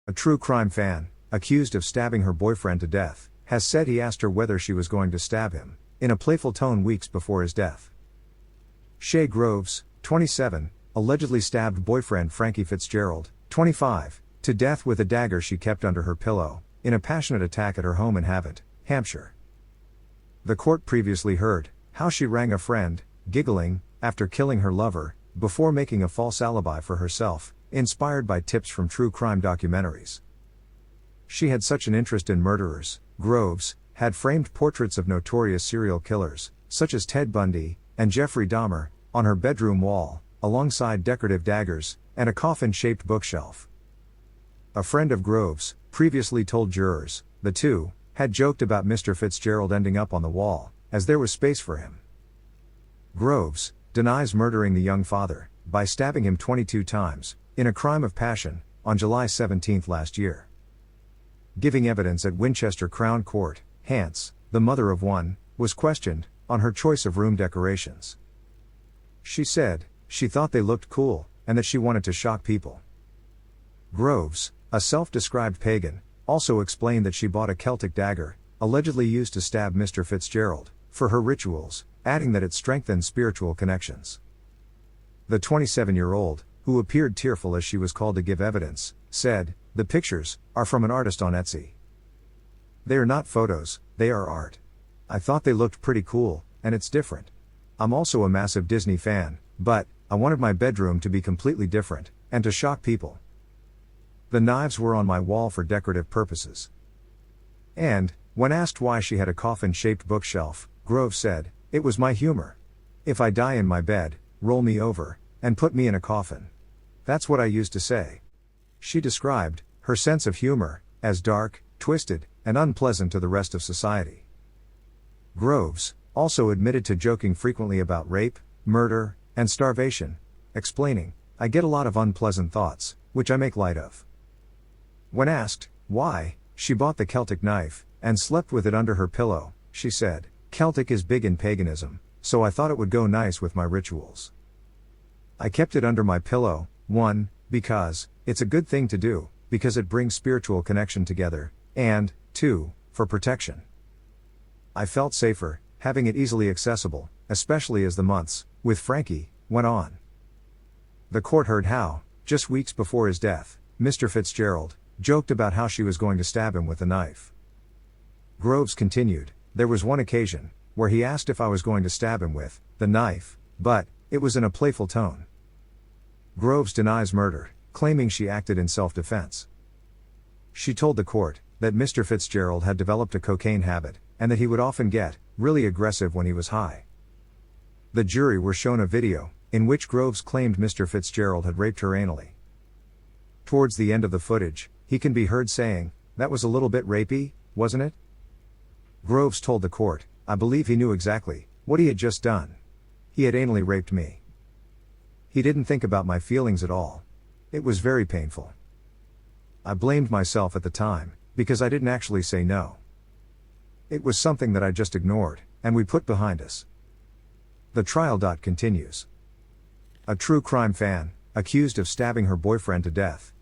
A true crime fan, accused of stabbing her boyfriend to death, has said he asked her whether she was going to stab him, in a playful tone weeks before his death. Shay Groves, 27, allegedly stabbed boyfriend Frankie Fitzgerald, 25, to death with a dagger she kept under her pillow, in a passionate attack at her home in Havant, Hampshire. The court previously heard how she rang a friend, giggling, after killing her lover, before making a false alibi for herself, inspired by tips from true crime documentaries. She had such an interest in murderers. Groves had framed portraits of notorious serial killers, such as Ted Bundy and Jeffrey Dahmer, on her bedroom wall, alongside decorative daggers and a coffin-shaped bookshelf. A friend of Groves previously told jurors the two had joked about Mr. Fitzgerald ending up on the wall, as there was space for him. Groves denies murdering the young father by stabbing him 22 times, in a crime of passion, on July 17 last year. Giving evidence at Winchester Crown Court, Hance, the mother of one, was questioned on her choice of room decorations. She said she thought they looked cool, and that she wanted to shock people. Groves, a self-described pagan, also explained that she bought a Celtic dagger, allegedly used to stab Mr. Fitzgerald, for her rituals, adding that it strengthened spiritual connections. The 27-year-old, who appeared tearful as she was called to give evidence, said, "The pictures are from an artist on Etsy. They are not photos, they are art. I thought they looked pretty cool, and it's different. I'm also a massive Disney fan, but I wanted my bedroom to be completely different, and to shock people. The knives were on my wall for decorative purposes." And, when asked why she had a coffin-shaped bookshelf, Groves said, "It was my humor. If I die in my bed, roll me over, and put me in a coffin. That's what I used to say." She described her sense of humor as dark, twisted, and unpleasant to the rest of society. Groves also admitted to joking frequently about rape, murder, and starvation, explaining, "I get a lot of unpleasant thoughts, which I make light of." When asked why she bought the Celtic knife and slept with it under her pillow, she said, "Celtic is big in paganism, so I thought it would go nice with my rituals. I kept it under my pillow, 1, because it's a good thing to do, because it brings spiritual connection together, and 2, for protection. I felt safer having it easily accessible, especially as the months with Frankie went on." The court heard how, just weeks before his death, Mr. Fitzgerald joked about how she was going to stab him with a knife. Groves continued, "There was one occasion where he asked if I was going to stab him with the knife, but it was in a playful tone." Groves denies murder, claiming she acted in self-defense. She told the court that Mr. Fitzgerald had developed a cocaine habit, and that he would often get really aggressive when he was high. The jury were shown a video in which Groves claimed Mr. Fitzgerald had raped her anally. Towards the end of the footage, he can be heard saying, "That was a little bit rapey, wasn't it?" Groves told the court, "I believe he knew exactly what he had just done. He had anally raped me. He didn't think about my feelings at all. It was very painful. I blamed myself at the time, because I didn't actually say no. It was something that I just ignored, and we put behind us." The trial continues. A true crime fan, accused of stabbing her boyfriend to death,